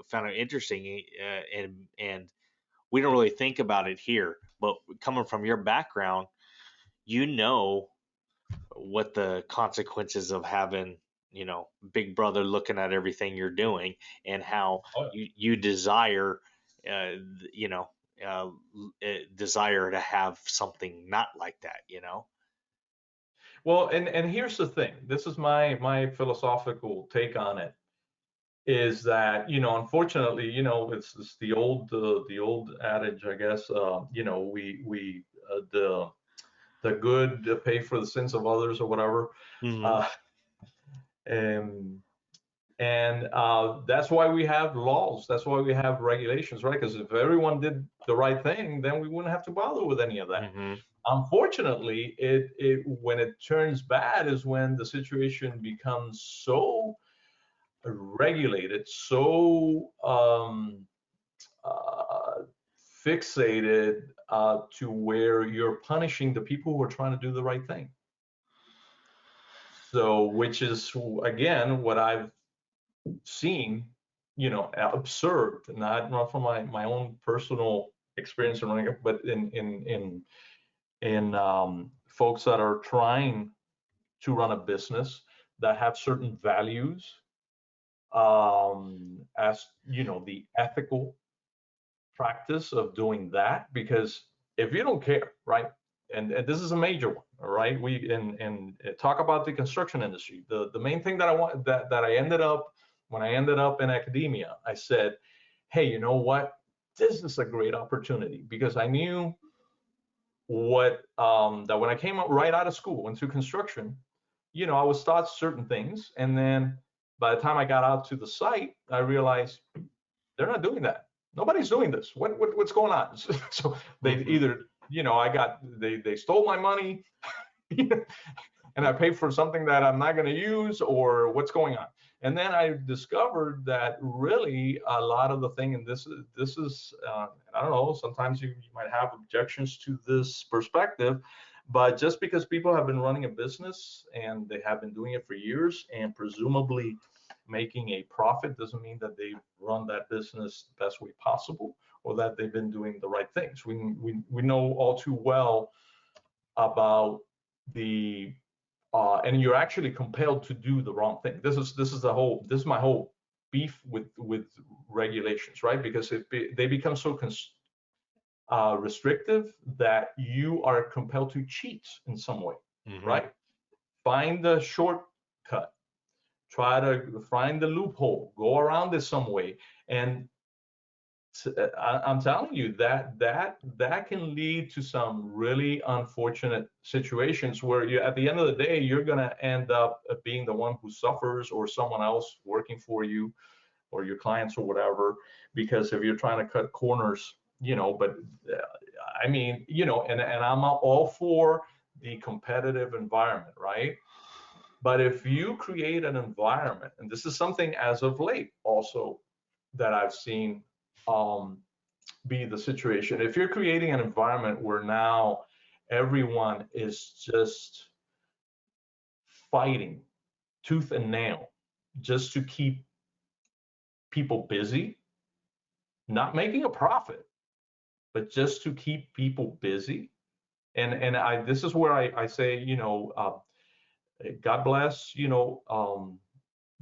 found it interesting, and we don't really think about it here, but coming from your background, you know what the consequences of having big brother looking at everything you're doing, and how Oh, you desire uh, you know uh, desire to have something not like that. well, and here's the thing. This is my philosophical take on it. Is that unfortunately, it's the old adage, I guess. We the good pay for the sins of others or whatever. Hmm. Uh, and that's why we have laws. That's why we have regulations, right? Because if everyone did the right thing, then we wouldn't have to bother with any of that. Hmm. Unfortunately, it when it turns bad is when the situation becomes so regulated, so uh, fixated to where you're punishing the people who are trying to do the right thing. So, which is again what I've seen, observed, not from my own personal experience in running it, but in folks that are trying to run a business that have certain values, as the ethical practice of doing that. Because if you don't care, right, and this is a major one, all right, we and talk about the construction industry. The main thing that I want, that I ended up, when I ended up in academia, I said, hey, you know what, this is a great opportunity, because I knew what that when I came up right out of school into construction, I was taught certain things, and then by the time I got out to the site, I realized they're not doing that. Nobody's doing this. What's going on? So they Hmm. either, they stole my money, and I paid for something that I'm not going to use, or what's going on. And then I discovered that really a lot of the thing, and this is I don't know, sometimes you might have objections to this perspective, but just because people have been running a business and they have been doing it for years and presumably making a profit doesn't mean that they run that business the best way possible, or that they've been doing the right things. We know all too well about the and you're actually compelled to do the wrong thing. This is my whole beef with regulations, right? Because they become so restrictive that you are compelled to cheat in some way, Mm-hmm. right? Find the shortcut, try to find the loophole, go around it some way. And I'm telling you that can lead to some really unfortunate situations where you, at the end of the day, you're going to end up being the one who suffers, or someone else working for you, or your clients or whatever, because if you're trying to cut corners, but I mean, and I'm all for the competitive environment, right? But if you create an environment, and this is something as of late also that I've seen be the situation, if you're creating an environment where now everyone is just fighting tooth and nail just to keep people busy, not making a profit, but just to keep people busy. And I this is where I say, God bless,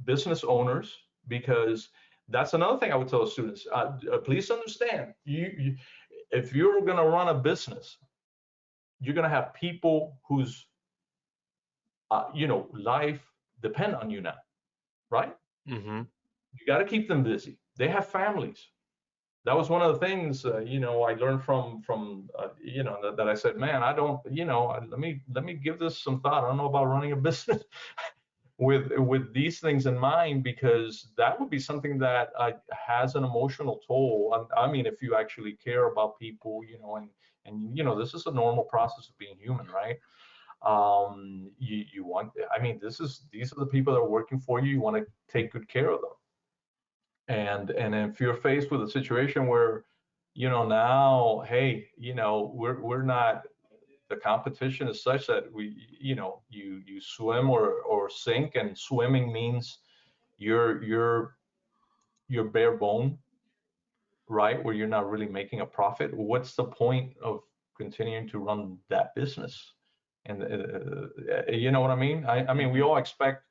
business owners, because that's another thing I would tell students. Please understand, if you're going to run a business, you're going to have people whose life depend on you now, right? Mm-hmm. You got to keep them busy. They have families. That was one of the things I learned from that I said, man, I don't, let me give this some thought. I don't know about running a business with these things in mind, because that would be something that has an emotional toll. I mean, if you actually care about people, and this is a normal process of being human, right? You want, I mean, these are the people that are working for you. You want to take good care of them. And if you're faced with a situation where, now, hey, we're not, the competition is such that you swim or sink, and swimming means you're bare bone, right? Where you're not really making a profit. What's the point of continuing to run that business? And you know what I mean? I mean, we all expect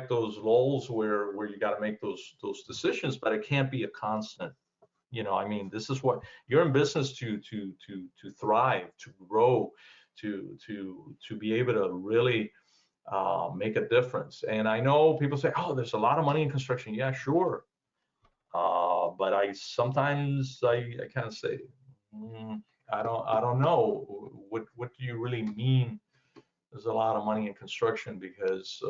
those lulls where you got to make those decisions, but it can't be a constant. I mean, this is what you're in business to thrive, to grow, to be able to really make a difference. And I know people say, oh, there's a lot of money in construction. Yeah, sure. But I sometimes I kind of say, I don't know. What do you really mean? There's a lot of money in construction, because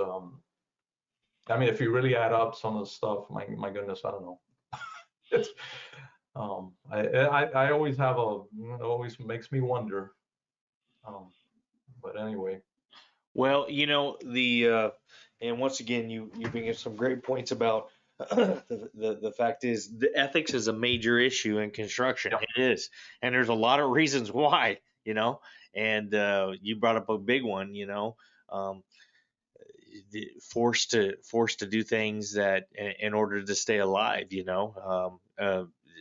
I mean, if you really add up some of the stuff, my goodness, I don't know. It's I always have it always makes me wonder. Um, but anyway, Well, and once again, you bring up some great points about the fact is the ethics is a major issue in construction. yeah, It is, and there's a lot of reasons why, and you brought up a big one, um, forced to do things that in order to stay alive,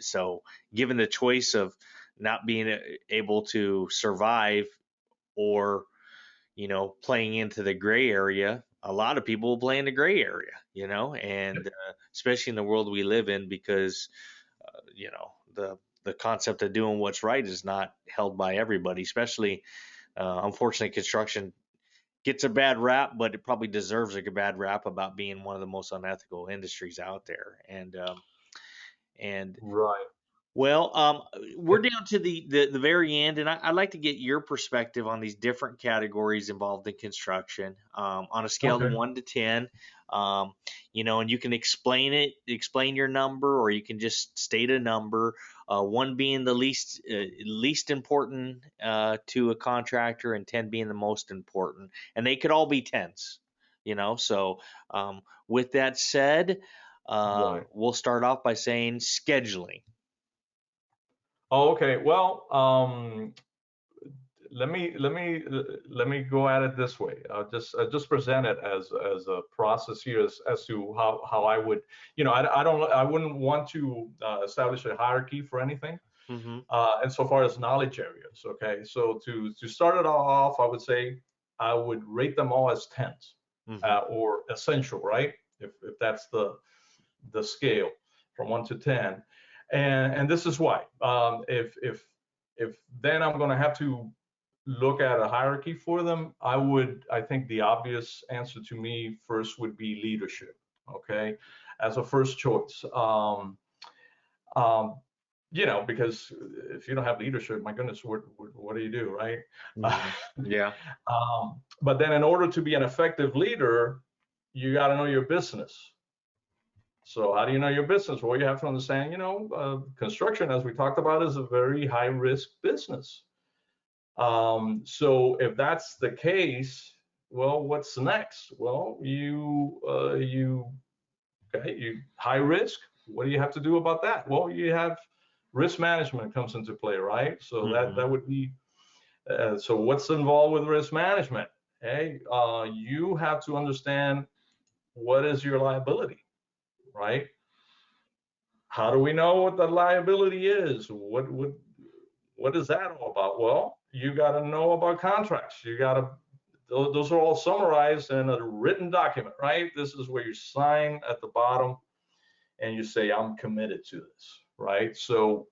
so given the choice of not being able to survive, or playing into the gray area. A lot of people will play in the gray area, and especially in the world we live in, because the concept of doing what's right is not held by everybody. Especially, unfortunately, construction gets a bad rap, but it probably deserves a bad rap about being one of the most unethical industries out there. And right. well, we're down to the very end, and I'd like to get your perspective on these different categories involved in construction, on a scale of Okay. 1 to 10. And you can explain your number, or you can just state a number. One being the least important to a contractor, and 10 being the most important, and they could all be tens. So with that said, Right. we'll start off by saying scheduling. Oh, okay. Well, let me go at it this way. I'll just present it as a process here, as to how I would, I wouldn't want to establish a hierarchy for anything. Mm-hmm. And so far as knowledge areas, okay. So to start it all off, I would say I would rate them all as tens, Mm-hmm. or essential, right? If that's the scale from 1 to 10. And this is why. If if then I'm going to have to look at a hierarchy for them, I think the obvious answer to me first would be leadership. Okay, as a first choice. Um, because if you don't have leadership, my goodness, what do you do, right? Yeah. But then in order to be an effective leader, you got to know your business. So how do you know your business? Well, you have to understand, construction, as we talked about, is a very high risk business. So if that's the case, well, what's next? Well, you high risk. What do you have to do about that? Well, you have risk management comes into play, right? So that would be. So what's involved with risk management? Hey, you have to understand what is your liability, right? How do we know what the liability is? What is that all about? Well, you got to know about contracts. You got to those are all summarized in a written document, right? This is where you sign at the bottom and you say, I'm committed to this, right? So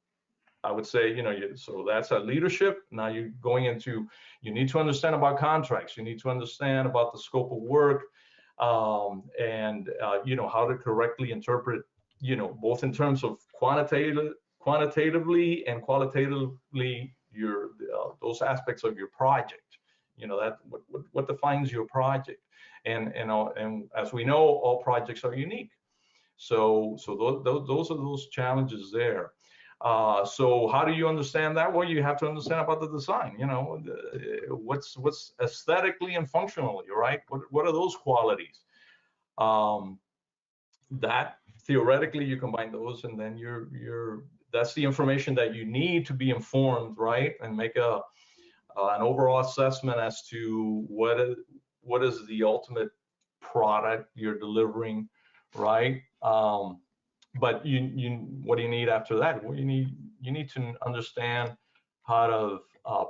I would say, so that's a leadership. Now you're going into, you need to understand about contracts. You need to understand about the scope of work, and how to correctly interpret, both in terms of quantitatively and qualitatively those aspects of your project. That what defines your project, and as we know, all projects are unique. So those are those challenges there. So how do you understand that? Well, you have to understand about the design. What's aesthetically and functionally, right? What are those qualities? That theoretically you combine those, and then that's the information that you need to be informed, right? And make an overall assessment as to what is the ultimate product you're delivering, right? But what do you need after that? Well, you need to understand how to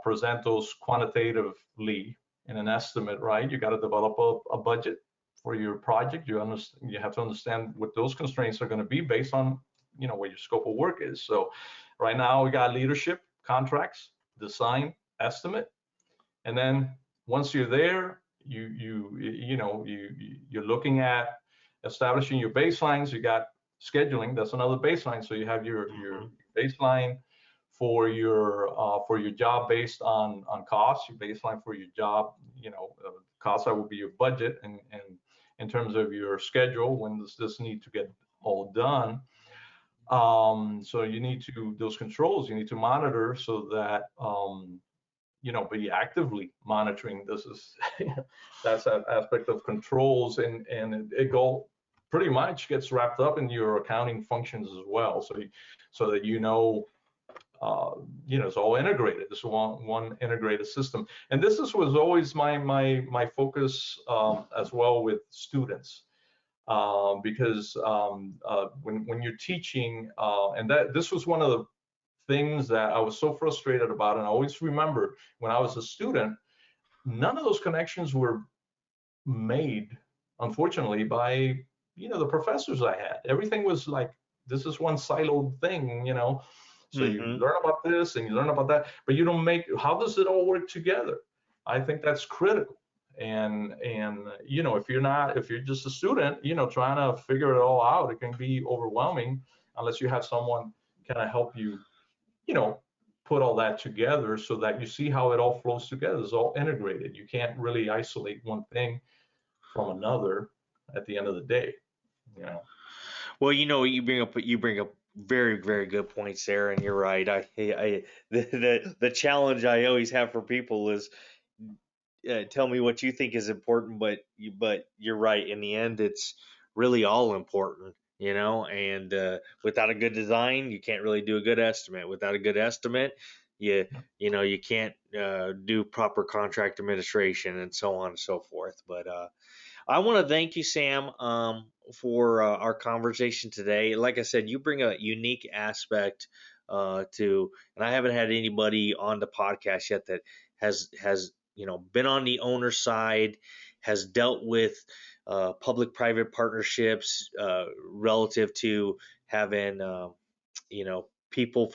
present those quantitatively in an estimate, right? You got to develop a budget for your project. You have to understand what those constraints are going to be based on what your scope of work is. So right now we got leadership, contracts, design, estimate, and then once you're there, you're looking at establishing your baselines. You got scheduling, that's another baseline. So you have your baseline for your job based on costs, your baseline for your job, costs that will be your budget, and in terms of your schedule, when does this need to get all done. So you need to, those controls you need to monitor so that be actively monitoring. This is that's that aspect of controls, and it go pretty much gets wrapped up in your accounting functions as well. So that it's all integrated. It's one integrated system. And this was always my focus as well with students. Because when you're teaching, and this was one of the things that I was so frustrated about, and I always remember when I was a student, none of those connections were made, unfortunately, by the professors I had. Everything was like, this is one siloed thing, so you learn about this and you learn about that, but you don't make, how does it all work together? I think that's critical. And if you're just a student, trying to figure it all out, it can be overwhelming unless you have someone kind of help you put all that together so that you see how it all flows together. It's all integrated. You can't really isolate one thing from another at the end of the day. Well, you bring up very, very good points there, and you're right. The challenge I always have for people is tell me what you think is important, but you're right. In the end, it's really all important, And without a good design, you can't really do a good estimate. Without a good estimate, you can't do proper contract administration and so on and so forth. But I want to thank you, Sam, for our conversation today. Like I said, you bring a unique aspect and I haven't had anybody on the podcast yet that has been on the owner side, has dealt with public-private partnerships relative to having people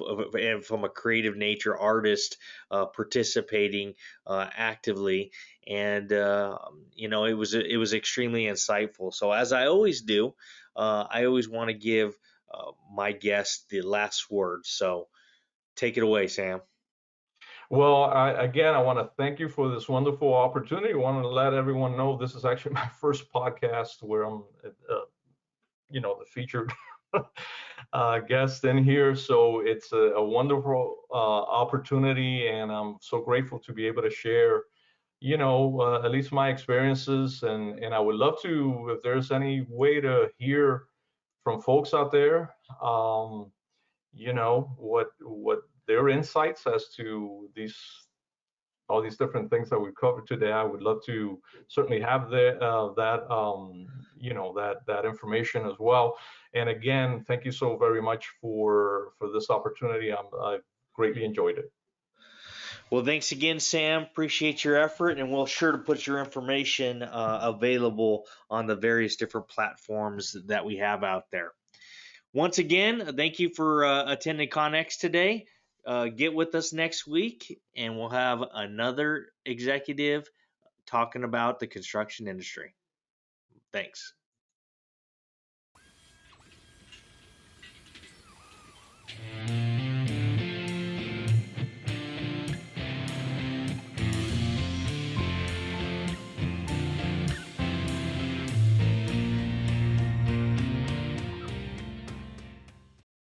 from a creative nature, artist participating actively, and it was extremely insightful. So as I always do, I always want to give my guest the last word. So take it away, Sam. Well, again, I want to thank you for this wonderful opportunity. I want to let everyone know this is actually my first podcast where I'm, the featured guest in here. So it's a wonderful opportunity, and I'm so grateful to be able to share, at least my experiences. And I would love to, if there's any way to hear from folks out there, what their insights as to all these different things that we covered today. I would love to certainly have that information as well. And again, thank you so very much for this opportunity. I greatly enjoyed it. Well, thanks again, Sam. Appreciate your effort, and we'll sure to put your information available on the various different platforms that we have out there. Once again, thank you for attending ConEx today. Get with us next week, and we'll have another executive talking about the construction industry. Thanks.